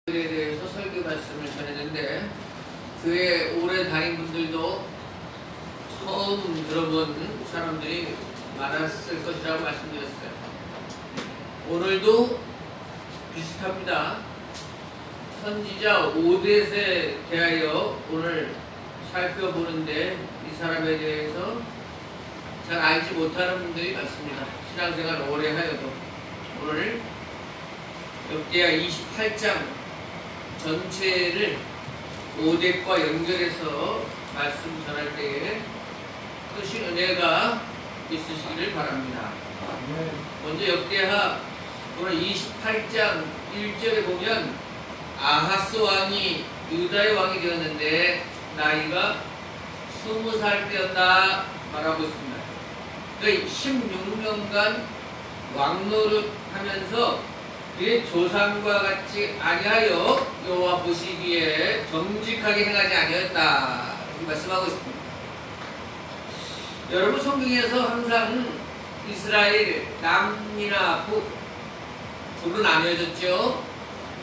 에 대해서 설교 말씀을 전했는데 교회 오래 다닌 분들도 처음 들어본 사람들이 많았을 것이라고 말씀드렸어요. 오늘도 비슷합니다. 선지자 오뎃에 대하여 오늘 살펴보는데 이 사람에 대해서 잘 알지 못하는 분들이 많습니다. 신앙생활 오래 하여도. 오늘 역대하 28장 전체를 오뎃과 연결해서 말씀 전할 때에 크신 은혜가 있으시기를 바랍니다. 먼저 역대하 오늘 28장 1절에 보면 아하스 왕이 유다의 왕이 되었는데 나이가 20살 때였다 말하고 있습니다. 그러니까 16년간 왕노릇 하면서 그의 조상과 같이 아니하여 여호와 보시기에 정직하게 행하지 아니었다 이렇게 말씀하고 있습니다. 여러분 성경에서 항상 이스라엘 남이나 북으로 나뉘어졌죠.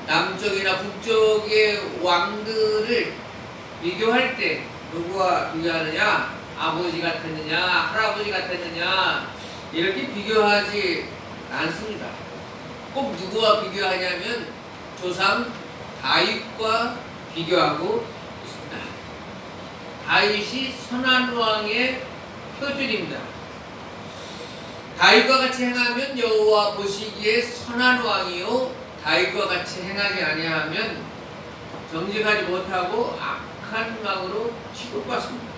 남쪽이나 북쪽의 왕들을 비교할 때 누구와 비교하느냐, 아버지 같았느냐, 할아버지 같았느냐 이렇게 비교하지 않습니다. 꼭 누구와 비교하냐면 조상 다윗과 비교하고 있습니다. 다윗이 선한 왕의 표준입니다. 다윗과 같이 행하면 여호와 보시기에 선한 왕이요 다윗과 같이 행하지 아니하면 정직하지 못하고 악한 왕으로 취급받습니다.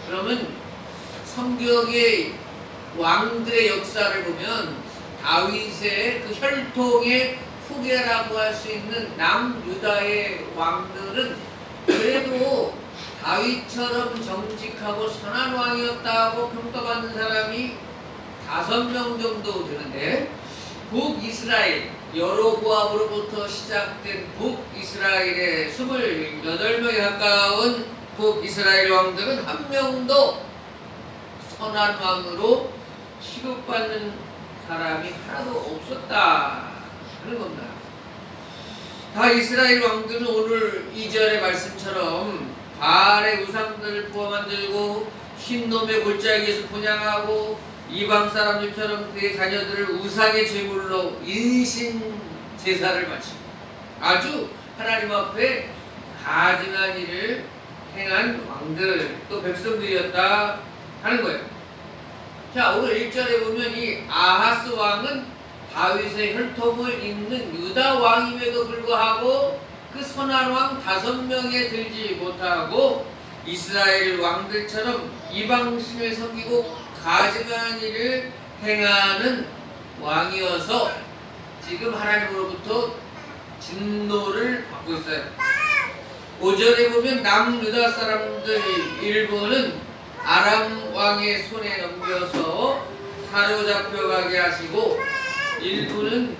그러면 성경의 왕들의 역사를 보면 다윗의 그 혈통의 후계라고 할 수 있는 남유다의 왕들은 그래도 다윗처럼 정직하고 선한 왕이었다고 평가받는 사람이 5명 정도 되는데 북이스라엘 여로보암으로부터 시작된 북이스라엘의 28명에 가까운 북이스라엘 왕들은 한 명도 선한 왕으로 취급받는 사람이 하나도 없었다 하는 겁니다. 다 이스라엘 왕들은 오늘 2절의 말씀처럼 바알의 우상들을 부어 만들고 흰놈의 골짜기에서 분양하고 이방 사람들처럼 그의 자녀들을 우상의 제물로 인신 제사를 바치고 아주 하나님 앞에 가증한 일을 행한 왕들 또 백성들이었다 하는 거예요. 자, 오늘 1절에 보면 이 아하스 왕은 다윗의 혈통을 잇는 유다 왕임에도 불구하고 그 선한 왕 5명에 들지 못하고 이스라엘 왕들처럼 이방신을 섬기고 가증한 일을 행하는 왕이어서 지금 하나님으로부터 진노를 받고 있어요. 5절에 보면 남유다 사람들 일부는 아람 왕의 손에 넘겨서 사로잡혀 가게 하시고 일부는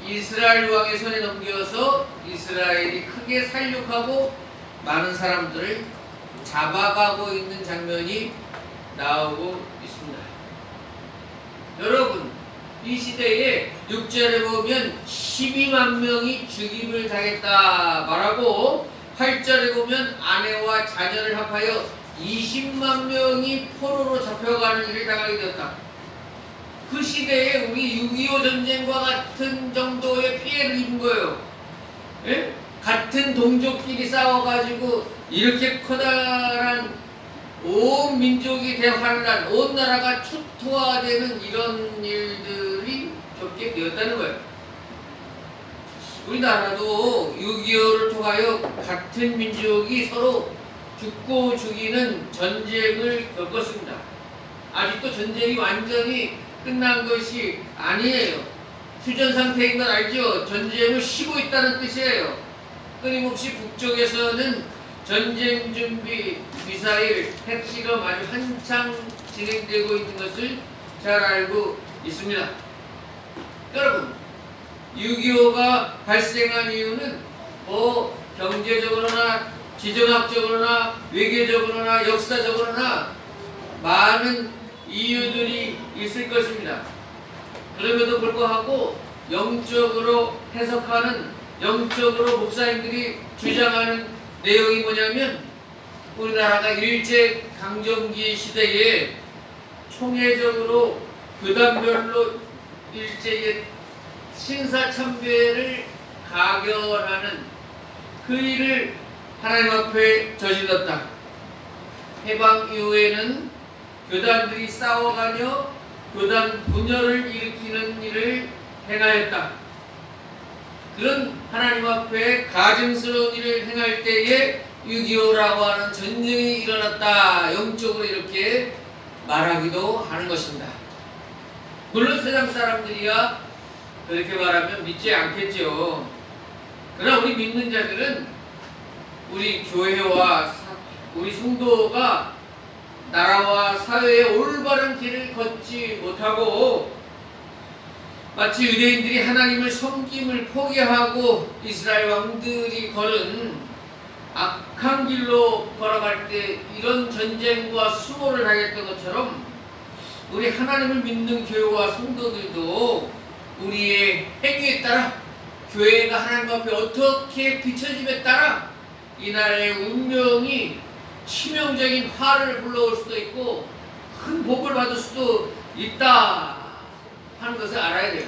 이스라엘 왕의 손에 넘겨서 이스라엘이 크게 살육하고 많은 사람들을 잡아가고 있는 장면이 나오고 있습니다. 여러분 이 시대에 6절에 보면 12만 명이 죽임을 당했다 말하고 8절에 보면 아내와 자녀를 합하여 20만 명이 포로로 잡혀가는 일을 당하게 되었다. 그 시대에 우리 6.25 전쟁과 같은 정도의 피해를 입은 거예요. 예? 같은 동족끼리 싸워가지고 이렇게 커다란 온 민족이 대환란, 온 나라가 초토화되는 이런 일들이 겪게 되었다는 거예요. 우리나라도 6.25를 통하여 같은 민족이 서로 죽고 죽이는 전쟁을 겪었습니다. 아직도 전쟁이 완전히 끝난 것이 아니에요. 휴전 상태인 건 알죠? 전쟁을 쉬고 있다는 뜻이에요. 끊임없이 북쪽에서는 전쟁 준비 미사일 핵실험 아주 한창 진행되고 있는 것을 잘 알고 있습니다. 여러분 6.25가 발생한 이유는 뭐 경제적으로나 지정학적으로나 외교적으로나 역사적으로나 많은 이유들이 있을 것입니다. 그럼에도 불구하고 영적으로 해석하는 영적으로 목사님들이 주장하는 내용이 뭐냐면 우리나라가 일제 강점기 시대에 총회적으로 교단별로 일제의 신사참배를 가결하는 그 일을 하나님 앞에 저질렀다. 해방 이후에는 교단들이 싸워가며 교단 분열을 일으키는 일을 행하였다. 그런 하나님 앞에 가증스러운 일을 행할 때에 6.25라고 하는 전쟁이 일어났다. 영적으로 이렇게 말하기도 하는 것입니다. 물론 세상 사람들이야 그렇게 말하면 믿지 않겠죠. 그러나 우리 믿는 자들은 우리 교회와 우리 성도가 나라와 사회의 올바른 길을 걷지 못하고 마치 유대인들이 하나님을 섬김을 포기하고 이스라엘 왕들이 걸은 악한 길로 걸어갈 때 이런 전쟁과 수모를 하겠던 것처럼 우리 하나님을 믿는 교회와 성도들도 우리의 행위에 따라 교회가 하나님 앞에 어떻게 비춰짐에 따라 이 나라의 운명이 치명적인 화를 불러올 수도 있고 큰 복을 받을 수도 있다 하는 것을 알아야 돼요.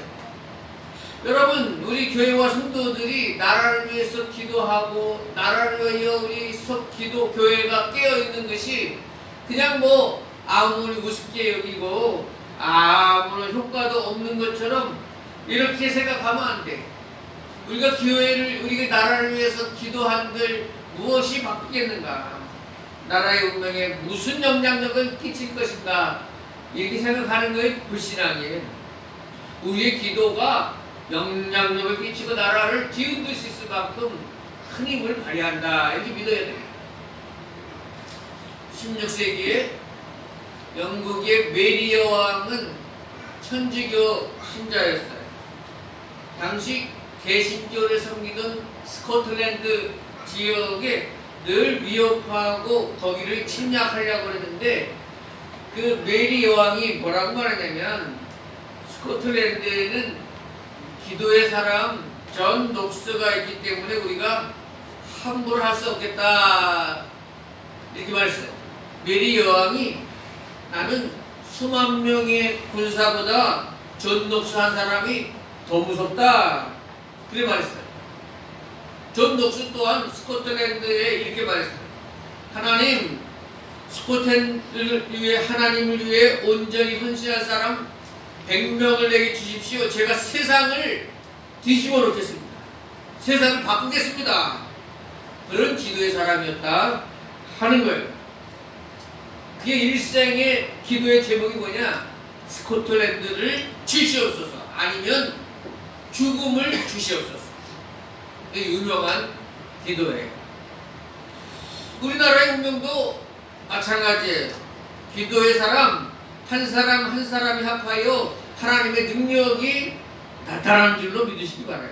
여러분, 우리 교회와 성도들이 나라를 위해서 기도하고 나라를 위하여 우리 기도 교회가 깨어있는 것이 그냥 뭐 아무리 우습게 여기고 아무런 효과도 없는 것처럼 이렇게 생각하면 안 돼. 우리가 우리가 나라를 위해서 기도한들 무엇이 바뀌겠는가? 나라의 운명에 무슨 영향력을 끼칠 것인가? 이렇게 생각하는 것이 불신앙이에요. 우리의 기도가 영향력을 끼치고 나라를 뒤흔들 수 있을 만큼 큰 힘을 발휘한다. 이렇게 믿어야 돼요. 16세기에 영국의 메리 여왕은 천주교 신자였어요. 당시 개신교를 섬기던 스코틀랜드 지역에 늘 위협하고 거기를 침략하려고 했는데 그 메리 여왕이 뭐라고 말하냐면 스코틀랜드에는 기도의 사람 존 녹스가 있기 때문에 우리가 함부로 할 수 없겠다 이렇게 말했어요. 메리 여왕이 나는 수만 명의 군사보다 존 녹스 한 사람이 더 무섭다 그렇게 말했어요. 존 녹스 또한 스코틀랜드에 이렇게 말했어요. 하나님, 스코틀랜드를 위해 하나님을 위해 온전히 헌신할 사람 100명을 내게 주십시오. 제가 세상을 뒤집어 놓겠습니다. 세상을 바꾸겠습니다. 그런 기도의 사람이었다 하는 거예요. 그게 일생의 기도의 제목이 뭐냐? 스코틀랜드를 주시옵소서, 아니면 죽음을 주시옵소서. 유명한 기도예요. 우리나라의 운명도 마찬가지예요. 기도의 사람 한 사람 한 사람이 합하여 하나님의 능력이 나타나는 줄로 믿으시기 바라요.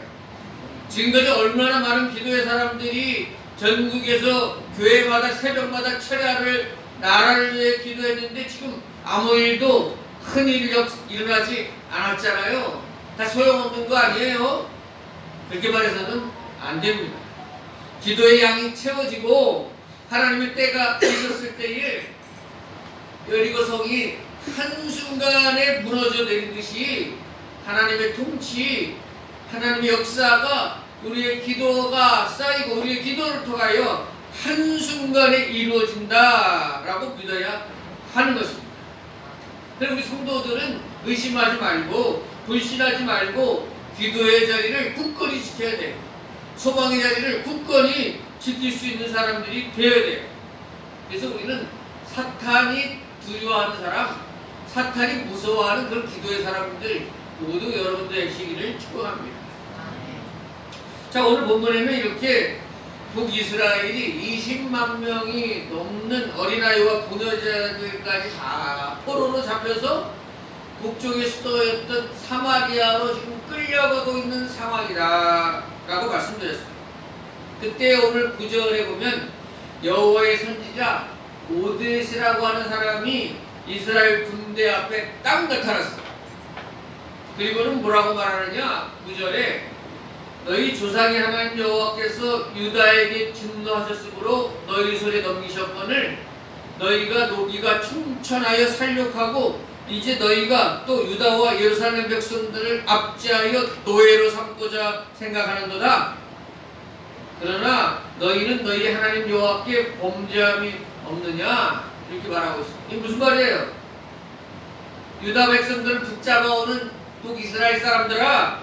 지금까지 얼마나 많은 기도의 사람들이 전국에서 교회마다 새벽마다 철야를 나라를 위해 기도했는데 지금 아무 일도 큰 일이 일어나지 않았잖아요. 다 소용없는 거 아니에요? 그렇게 말해서는 안 됩니다. 기도의 양이 채워지고 하나님의 때가 있었을 때에 여리고 성이 한순간에 무너져 내리듯이 하나님의 통치, 하나님의 역사가 우리의 기도가 쌓이고 우리의 기도를 통하여 한순간에 이루어진다라고 믿어야 하는 것입니다. 그래서 우리 성도들은 의심하지 말고 불신하지 말고 기도의 자리를 굳건히 지켜야 돼요. 소망의 자리를 굳건히 지킬 수 있는 사람들이 되어야 돼요. 그래서 우리는 사탄이 두려워하는 사람, 사탄이 무서워하는 그런 기도의 사람들 모두 여러분들의 되시기를 축복합니다. 자, 오늘 본문에는 이렇게 북이스라엘이 20만 명이 넘는 어린아이와 부녀자들까지 다 포로로 잡혀서 북쪽의 수도였던 사마리아로 지금 끌려가고 있는 상황이다 라고 말씀드렸어요. 그때 오늘 9절에 보면 여호와의 선지자 오뎃이라고 하는 사람이 이스라엘 군대 앞에 딱 나타났어요. 그리고는 뭐라고 말하느냐? 9절에 너희 조상의 하나님 여호와께서 유다에게 진노하셨으므로 너희 손에 넘기셨거늘 너희가 노기가 충천하여 살육하고 이제 너희가 또 유다와 예루살렘 백성들을 압제하여 노예로 삼고자 생각하는도다. 그러나 너희는 너희 하나님 여호와께 범죄함이 없느냐 이렇게 말하고 있습니다. 이게 무슨 말이에요? 유다 백성들을 붙잡아오는 북이스라엘 사람들아,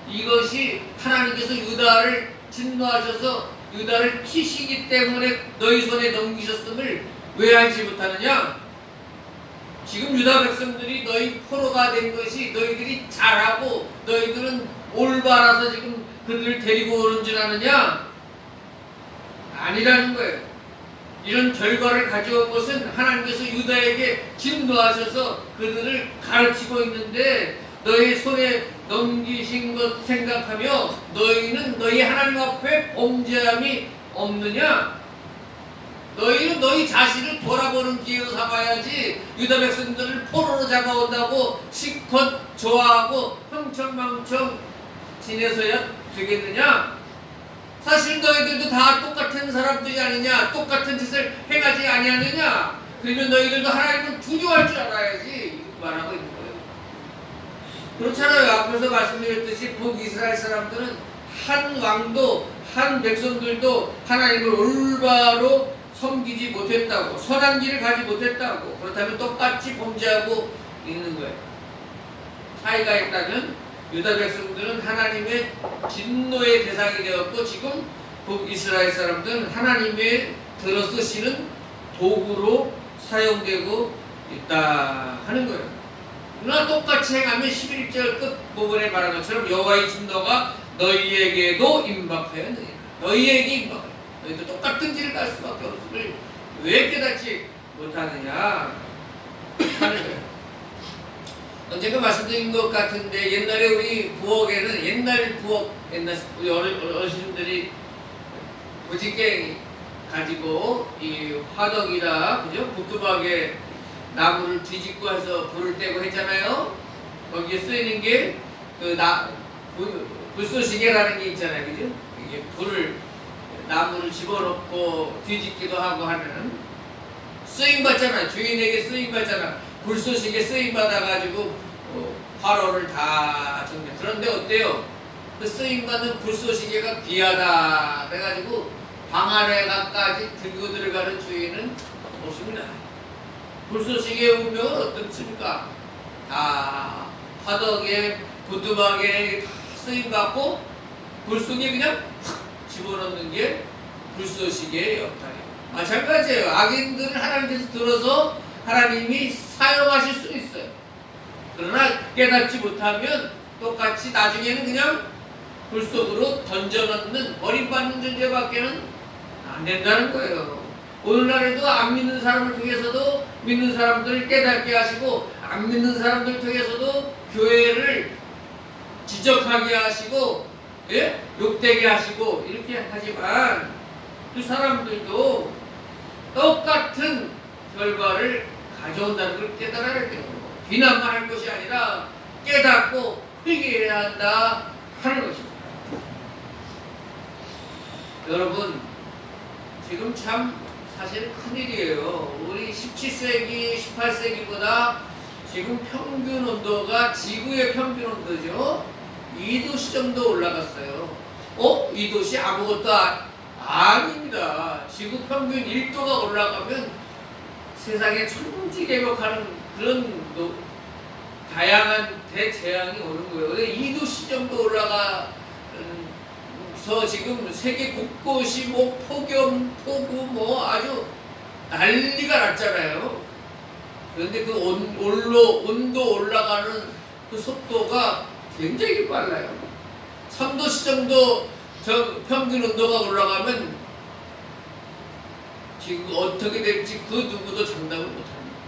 이것이 하나님께서 유다를 진노하셔서 유다를 치시기 때문에 너희 손에 넘기셨음을 왜 알지 못하느냐? 지금 유다 백성들이 너희 포로가 된 것이 너희들이 잘하고 너희들은 올바라서 지금 그들을 데리고 오는 줄 아느냐? 아니라는 거예요. 이런 결과를 가져온 것은 하나님께서 유다에게 진노하셔서 그들을 가르치고 있는데 너희 손에 넘기신 것 생각하며 너희는 너희 하나님 앞에 범죄함이 없느냐? 너희는 너희 자신을 돌아보는 기회로 삼아야지 유다 백성들을 포로로 잡아온다고 실컷 좋아하고 흥청망청 지내서야 되겠느냐? 사실 너희들도 다 똑같은 사람들이 아니냐? 똑같은 짓을 행하지 아니하느냐? 그러면 너희들도 하나님을 두려워할 줄 알아야지 이렇게 말하고 있는 거예요. 그렇잖아요. 앞에서 말씀드렸듯이 북이스라엘 사람들은 한 왕도 한 백성들도 하나님을 올바로 섬기지 못했다고, 선한 길을 가지 못했다고, 그렇다면 똑같이 범죄하고 있는 거예요. 차이가 있다면 유다 백성들은 하나님의 진노의 대상이 되었고 지금 북이스라엘 사람들은 하나님의 들어 쓰시는 도구로 사용되고 있다 하는 거예요. 그러나 똑같이 행하면 11절 끝부분에 말한 것처럼 여호와의 진노가 너희에게도 임박하였느니라. 너희에게 임박하였느니라. 너희도 똑같은 길을 갈 수밖에 없음을 왜 깨닫지 못하느냐 하는 거예요. 언젠가 말씀드린 것 같은데 옛날에 우리 부엌에는 옛날 우리 어르신들이 부지깽이 가지고 이 화덕이나 그죠? 부뚜막에 나무를 뒤집고 해서 불을 떼고 했잖아요. 거기에 쓰이는 게 불쏘시개라는 게 있잖아요. 그죠? 이게 나무를 집어넣고 뒤집기도 하고 하는 쓰임 받잖아. 주인에게 쓰임 받잖아. 불쏘시개 쓰임 받아가지고 화로를 다 정리. 그런데 어때요? 그 쓰임 받은 불쏘시개가 귀하다 그래가지고 방 안에까지 들고 들어가는 주인은 없습니다. 불쏘시개의 운명은 어떻습니까? 다 화덕에 부뚜막에 다 쓰임 받고 불 속에 그냥 집어넣는 게 불쏘시개의 역할이에요. 마찬가지예요. 악인들을 하나님께서 들어서 하나님이 사용하실 수 있어요. 그러나 깨닫지 못하면 똑같이 나중에는 그냥 불 속으로 던져넣는 버림받는 존재밖에는 안 된다는 거예요. 오늘날에도 안 믿는 사람을 통해서도 믿는 사람들을 깨닫게 하시고 안 믿는 사람들 통해서도 교회를 지적하게 하시고 욕되게 하시고 이렇게 하지만 그 사람들도 똑같은 결과를 가져온다는 걸 깨달아야 돼요. 비난만 할 것이 아니라 깨닫고 회개해야 한다 하는 것입니다. 여러분 지금 참 사실 큰일이에요. 우리 17세기, 18세기보다 지금 평균 온도가 지구의 평균 온도죠. 2도씨 정도 올라갔어요. 2도씨 아무것도 아닙니다. 지구 평균 1도가 올라가면 세상에 천지개벽하는 그런 다양한 대재앙이 오는 거예요. 2도씨 정도 올라가서 지금 세계 곳곳이 폭염, 폭우 아주 난리가 났잖아요. 그런데 그 온도 올라가는 그 속도가 굉장히 빨라요. 3도씨 정도 평균 온도가 올라가면 지금 어떻게 될지 그 누구도 장담을 못합니다.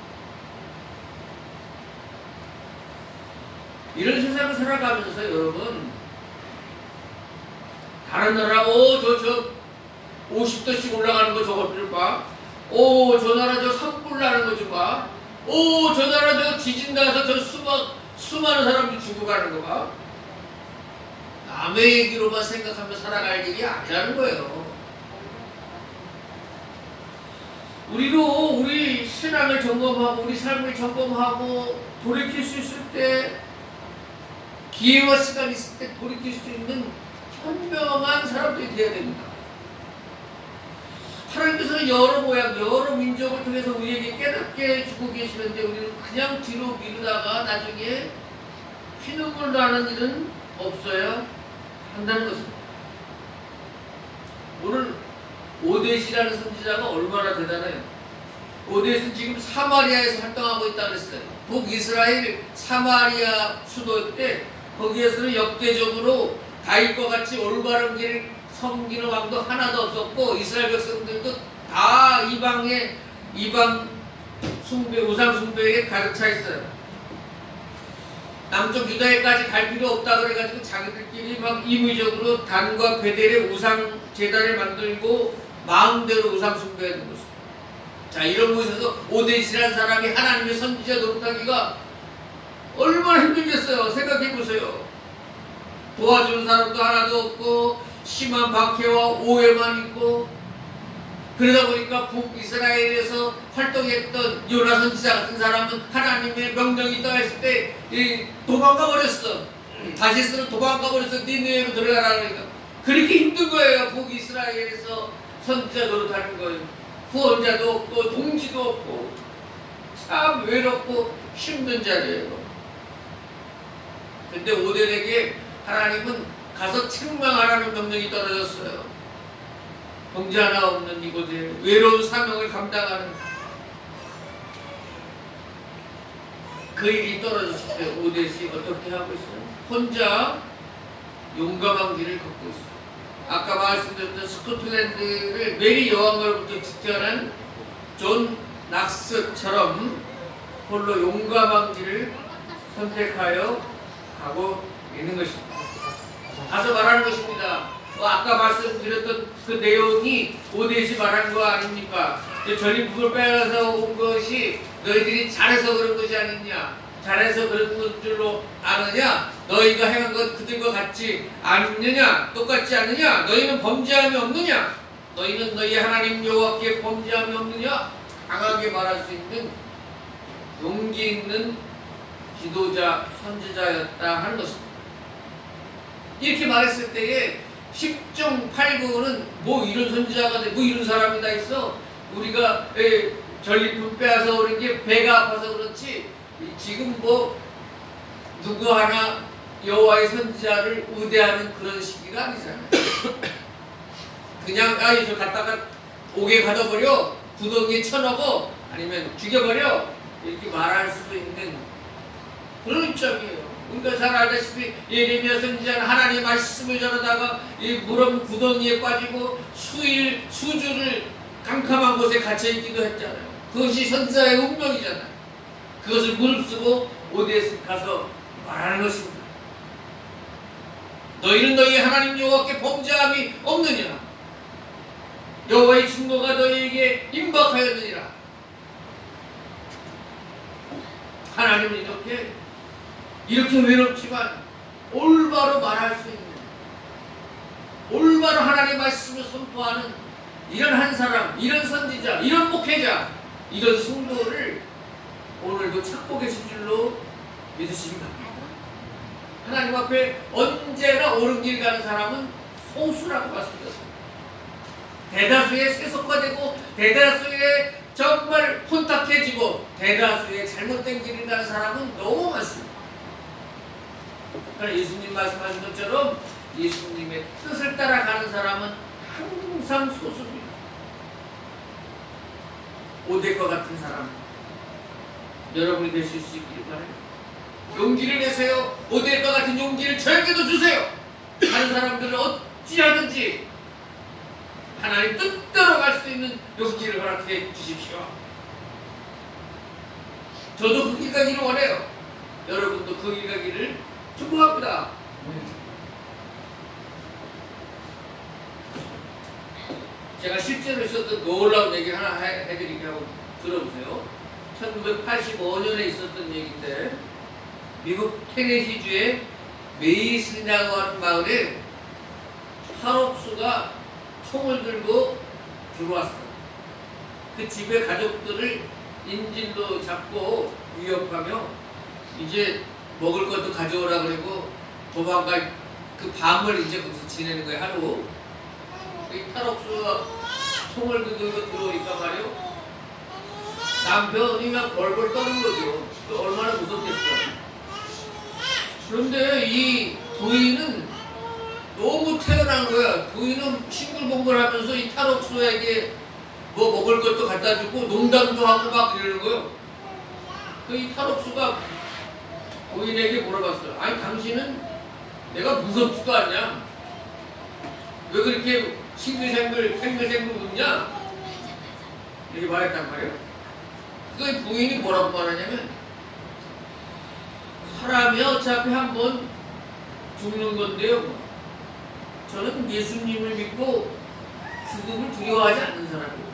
이런 세상을 살아가면서 여러분 다른 나라 저 50도씩 올라가는 거 저것 좀 봐. 저 나라 저 산불 나는 거 좀 봐. 저 나라 저 지진 나서 저 수많은 사람들이 죽어가는 거 봐. 남의 얘기로만 생각하며 살아갈 일이 아니라는 거예요. 우리도 우리 신앙을 점검하고 우리 삶을 점검하고 돌이킬 수 있을 때, 기회와 시간이 있을 때 돌이킬 수 있는 현명한 사람들이 되어야 됩니다. 하나님께서는 여러 모양, 여러 민족을 통해서 우리에게 깨닫게 해주고 계시는데 우리는 그냥 뒤로 미루다가 나중에 피눈물 나는 일은 없어야 한다는 것입니다. 오늘 오뎃이라는 선지자가 얼마나 대단해요. 오뎃은 지금 사마리아에서 활동하고 있다고 그랬어요. 북이스라엘 사마리아 수도 때 거기에서는 역대적으로 다윗과 같이 올바른 길을 섬기는 왕도 하나도 없었고 이스라엘 백성들도 다 이방 숭배, 우상 숭배에 가득 차 있어요. 남쪽 유다에까지 갈 필요 없다 그래가지고 자기들끼리 막 임의적으로 단과 베델의 우상 제단을 만들고 마음대로 우상 숭배하는 것입니다. 자, 이런 곳에서 오뎃이라는 사람이 하나님의 선지자 노릇하기가 얼마나 힘들겠어요. 생각해보세요. 도와주는 사람도 하나도 없고 심한 박해와 오해만 있고, 그러다 보니까 북이스라엘에서 활동했던 요나 선지자 같은 사람은 하나님의 명령이 떠했을 때 도망가 버렸어. 다시스는 도망가 버렸어. 니느웨로 들어가라 그러니까. 그렇게 힘든 거예요. 북이스라엘에서 선지자 노릇하는 거예요. 후원자도 없고 동지도 없고 참 외롭고 힘든 자리예요. 근데 오뎃에게 하나님은 가서 책망하라는 명령이 떨어졌어요. 형제 하나 없는 이곳에 외로운 사명을 감당하는 그 일이 떨어졌을 때 오뎃이 어떻게 하고 있어요? 혼자 용감한 길을 걷고 있어요. 아까 말씀드렸던 스코틀랜드를 메리 여왕으로부터 지켜낸 존 낙스처럼 홀로 용감한 길을 선택하여 가고 있는 것입니다. 가서 말하는 것입니다. 아까 말씀드렸던 그 내용이 오뎃이 말한 거 아닙니까? 전리품을 빼앗아 온 것이 너희들이 잘해서 그런 것이 아니냐? 잘해서 그런 줄로 아느냐? 너희가 행한 것 그들과 같지 않느냐? 똑같지 않느냐? 너희는 범죄함이 없느냐? 너희는 너희 하나님 여호와께 범죄함이 없느냐? 강하게 말할 수 있는 용기 있는 지도자, 선지자였다 하는 것입니다. 이렇게 말했을 때에 10중 8구는 뭐 이런 선지자가 돼, 뭐 이런 사람이 다 있어. 우리가 전리품 빼앗아 오는 게 배가 아파서 그렇지 지금 뭐 누구 하나 여호와의 선지자를 우대하는 그런 시기가 아니잖아요. 그냥 저 갖다가 옥에 가둬버려, 구덩이에 쳐넣어, 아니면 죽여버려, 이렇게 말할 수도 있는 그런 입장이에요. 우리가 잘 알다시피 예레미야 선지자는 하나님의 말씀을 전하다가 이 무덤 구덩이에 빠지고 수주를 캄캄한 곳에 갇혀있기도 했잖아요. 그것이 선지자의 운명이잖아요. 그것을 무릅쓰고 오뎃에 가서 말하는 것입니다. 너희는 너희 하나님 여호와께 범죄함이 없느냐? 여호와의 진노가 너희에게 임박하였느니라. 하나님은 이렇게 외롭지만 올바로 말할 수 있는, 올바로 하나님의 말씀을 선포하는 이런 한 사람, 이런 선지자, 이런 목회자, 이런 성도를 오늘도 찾고 계신 줄로 믿으시기 바랍니다. 하나님 앞에 언제나 옳은 길 가는 사람은 소수라고 말씀드렸습니다. 대다수의 세속화되고 대다수의 정말 혼탁해지고 대다수의 잘못된 길을 가는 사람은 너무 많습니다. 그러나 예수님 말씀하신 것처럼 예수님의 뜻을 따라가는 사람은 항상 소수입니다. 오뎃과 같은 사람 여러분이 되실 수 있기를 바랍니다. 용기를 내세요. 오뎃과 같은 용기를 저에게도 주세요. 다른 사람들은 어찌하든지 하나님 뜻대로 갈 수 있는 용기를 허락해 주십시오. 저도 그 길 가기를 원해요. 여러분도 그 길 가기를 축복합니다. 제가 실제로 있었던 놀라운 얘기 하나 해드리게 하고 들어보세요. 1985년에 있었던 얘기인데 미국 테네시주의 메이슨이라고 하는 마을에 탈옥수가 총을 들고 들어왔어. 그 집의 가족들을 인질로 잡고 위협하며 이제 먹을 것도 가져오라 그러고 도망갈 그 밤을 이제 거기서 지내는 거야, 하루. 이 탈옥수가 총을 들고 들어오니까 말이요, 남편이 막 벌벌 떠는 거죠. 얼마나 무섭겠어. 그런데 이 부인은 너무 태어난 거야. 부인은 싱글벙글하면서 이 탈옥수에게 뭐 먹을 것도 갖다 주고 농담도 하고 막 이러는 거예요. 그 이 탈옥수가 부인에게 물어봤어요. 아니, 당신은 내가 무섭지도 않냐? 왜 그렇게 생글생글 웃냐? 이렇게 말했단 말이에요. 그 부인이 뭐라고 말하냐면, 사람이 어차피 한번 죽는 건데요, 저는 예수님을 믿고 죽음을 두려워하지 않는 사람이에요.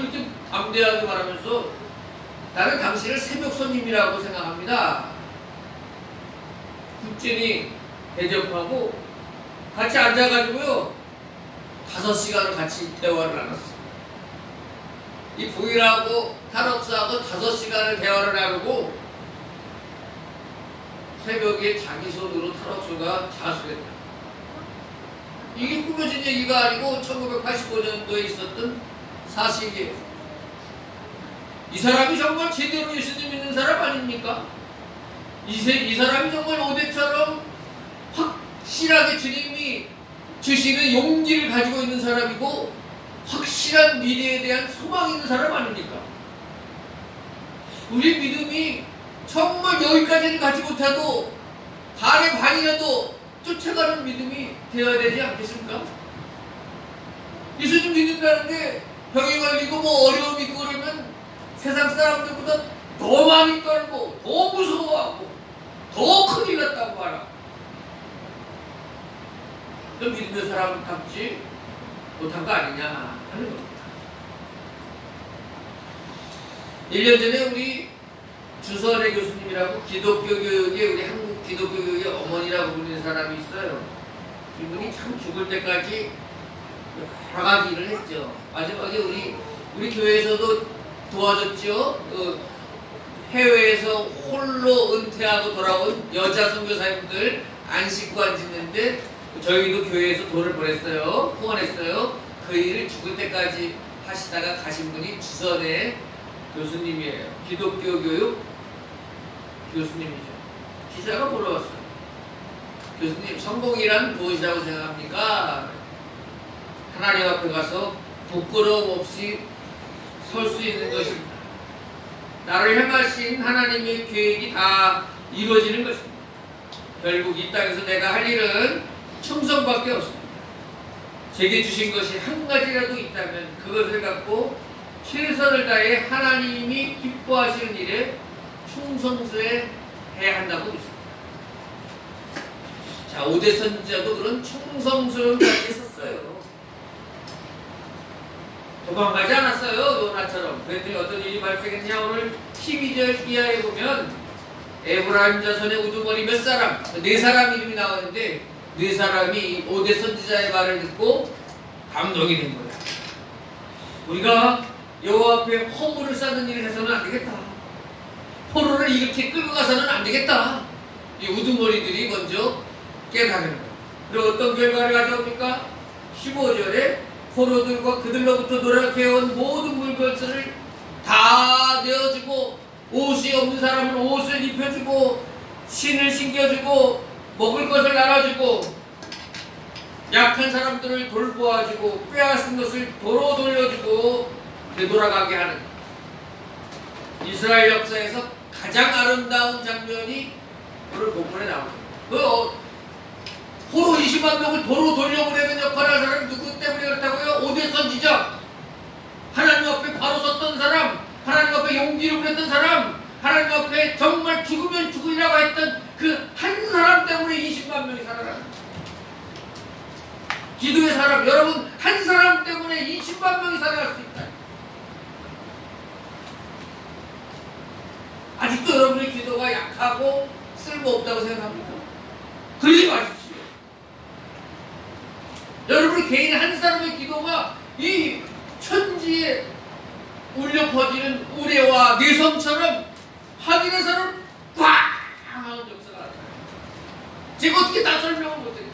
이렇게 담대하게 말하면서, 나는 당신을 새벽 손님이라고 생각합니다. 국진이 대접하고 같이 앉아가지고요, 5시간을 같이 대화를 나눴어요. 이 부인하고 탈옥수하고 5시간을 대화를 나누고 새벽에 자기 손으로 탈옥수가 자수했다. 이게 꾸며진 얘기가 아니고 1985년도에 있었던 사실이에요. 이 사람이 정말 제대로 예수님 믿는 사람 아닙니까? 이 사람이 정말 오대처럼 확실하게 주님이 주시는 용기를 가지고 있는 사람이고 확실한 미래에 대한 소망이 있는 사람 아닙니까? 우리 믿음이 정말 여기까지는 가지 못해도 달의 반이라도 쫓아가는 믿음이 되어야 되지 않겠습니까? 예수님 믿는다는 게 병에 걸리고 뭐 어려움이 있고 그러면 세상 사람들보다 더 많이 떨고 더 무서워하고 더 큰일 났다고 말하고, 너 믿는 사람 답지 못한 거 아니냐 하는 겁니다. 1년 전에 우리 주선의 교수님이라고 기독교 교육에, 우리 한국 기독교 교육의 어머니라고 불리는 사람이 있어요. 이분이 참 죽을 때까지 여러 가지 일을 했죠. 마지막에 우리 교회에서도 도와줬죠. 해외에서 홀로 은퇴하고 돌아온 여자 선교사님들 안식관 짓는데 저희도 교회에서 돈을 보냈어요. 후원했어요. 그 일을 죽을 때까지 하시다가 가신 분이 주선의 교수님이에요. 기독교 교육 교수님이죠. 기자가 물어봤어요. 교수님, 성공이란 무엇이라고 생각합니까? 하나님 앞에 가서 부끄러움 없이 설 수 있는 것입니다. 나를 향하신 하나님의 계획이 다 이루어지는 것입니다. 결국 이 땅에서 내가 할 일은 충성밖에 없습니다. 제게 주신 것이 한 가지라도 있다면 그것을 갖고 최선을 다해 하나님이 기뻐하시는 일에 충성스레 해야 한다고 믿습니다. 자, 오대 선지자도 그런 충성스러운 자리에 섰어요. 도망가지 않았어요, 요나처럼. 그랬더니 어떤 일이 발생했냐. 오늘 12절 이하에 보면 에브라임 자손의 우두머리 몇 사람, 4사람 이름이 나오는데 4사람이 오대 선지자의 말을 듣고 감동이 된 거야. 우리가 여호와 앞에 허물을 쌓는 일을 해서는 안 되겠다. 포로를 이렇게 끌고 가서는 안 되겠다. 이 우두머리들이 먼저 깨달은 거야. 그리고 어떤 결과를 가져옵니까? 15절에 포로들과 그들로부터 노력해온 모든 물건들을 다 내어주고, 옷이 없는 사람은 옷을 입혀주고, 신을 신겨주고, 먹을 것을 나눠주고, 약한 사람들을 돌보아주고, 빼앗은 것을 도로 돌려주고 되돌아가게 하는, 이스라엘 역사에서 가장 아름다운 장면이 오늘 본문에 나옵니다. 포로 20만 명을 도로 돌려보내는 역할을 한 사람이 누구 때문에 그렇다고요? 오대 선지자. 하나님 앞에 바로 섰던 사람, 하나님 앞에 용기를 부렸던 사람, 하나님 앞에 정말 죽으면 죽으리라고 했던 그 한 사람 때문에 20만 명이 살아납니다. 기도의 사람, 여러분, 한 사람 때문에 20만 명이 살아날 수 있다. 아직도 여러분의 기도가 약하고 쓸모없다고 생각합니까? 그러지 마십시오. 여러분이 개인 한 사람의 기도가 이 천지에 울려 퍼지는 우레와 내성처럼 확인해서는 꽉 하는 역사가 나타나요. 제가 어떻게 다 설명을 못해요.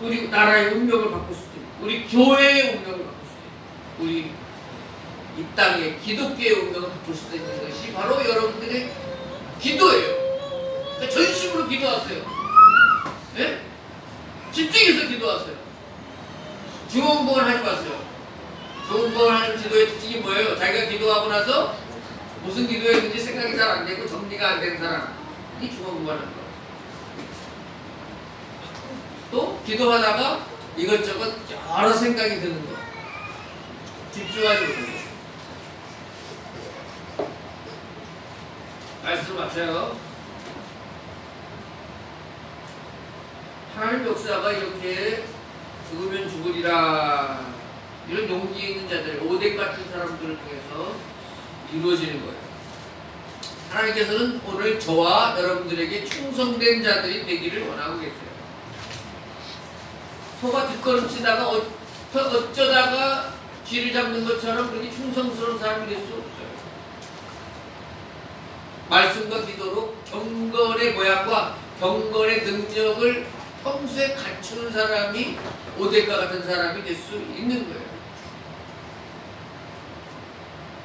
우리 나라의 운명을 바꿀 수도 있고, 우리 교회의 운명을 바꿀 수도 있고, 우리 이 땅의 기독교의 운명을 바꿀 수도 있는 것이 바로 여러분들의 기도예요. 그러니까 전심으로 기도하세요. 네? 집중해서 기도하세요. 중언부언 하지 마세요. 중언부언 하는 기도의 특징이 뭐예요? 자기가 기도하고 나서 무슨 기도했는지 생각이 잘 안 되고 정리가 안 되는 사람이 중언부언 하는 거예요. 또 기도하다가 이것저것 여러 생각이 드는 거. 집중하지 못해요. 말씀 맞춰요. 하나님 역사가 이렇게 죽으면 죽으리라 이런 용기 있는 자들, 오뎃 같은 사람들을 통해서 이루어지는 거예요. 하나님께서는 오늘 저와 여러분들에게 충성된 자들이 되기를 원하고 계세요. 소가 뒷걸음치다가 어쩌다가 쥐를 잡는 것처럼 그렇게 충성스러운 사람이 될 수 없어요. 말씀과 기도로 경건의 모양과 경건의 능력을 평소에 갖추는 사람이 오뎃과 같은 사람이 될 수 있는 거예요.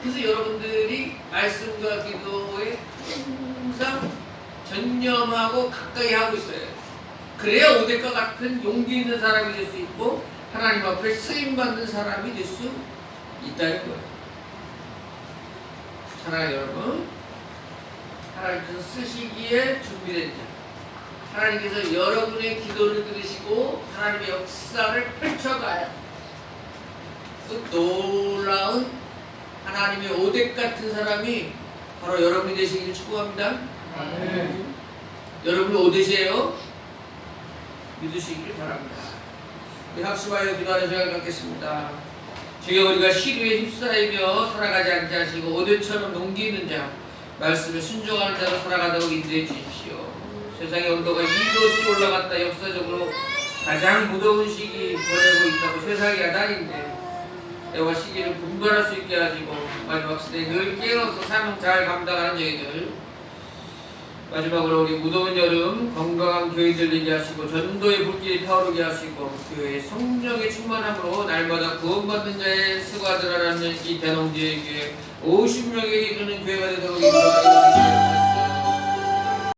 그래서 여러분들이 말씀과 기도에 항상 전념하고 가까이 하고 있어요. 그래야 오뎃과 같은 용기 있는 사람이 될 수 있고 하나님 앞에 쓰임받는 사람이 될 수 있다는 거예요. 사랑하는 여러분, 하나님께서 쓰시기에 준비된 자, 하나님께서 여러분의 기도를 들으시고 하나님의 역사를 펼쳐가요. 그 놀라운 하나님의 오뎃 같은 사람이 바로 여러분이 되시기를 축복합니다. 여러분이 오뎃이에요. 믿으시기를 바랍니다. 우리 학습하여 기도하는 시간을 갖겠습니다. 주여, 우리가 시류에 휩싸이며 살아가지 않게 하시고 오뎃처럼 용기 있는 자, 말씀에 순종하는 자로 살아가도록 인도해 주십시오. 세상의 온도가 2도씩 올라갔다 역사적으로 가장 무더운 시기 보내고 있다고 세상이 야단인데 때와 시기를 분별할 수 있게 하시고 마지막 시대에 늘 깨어서 사명 잘 감당하는 저희들, 마지막으로 우리 무더운 여름 건강한 교회들 되게 하시고 전도의 불길이 타오르게 하시고 교회의 성령의 충만함으로 날마다 구원받는 자의 수고하더라라는 이 대농지의 교회 50명에게 이르는 교회가 되도록 인도하여 주시옵소서.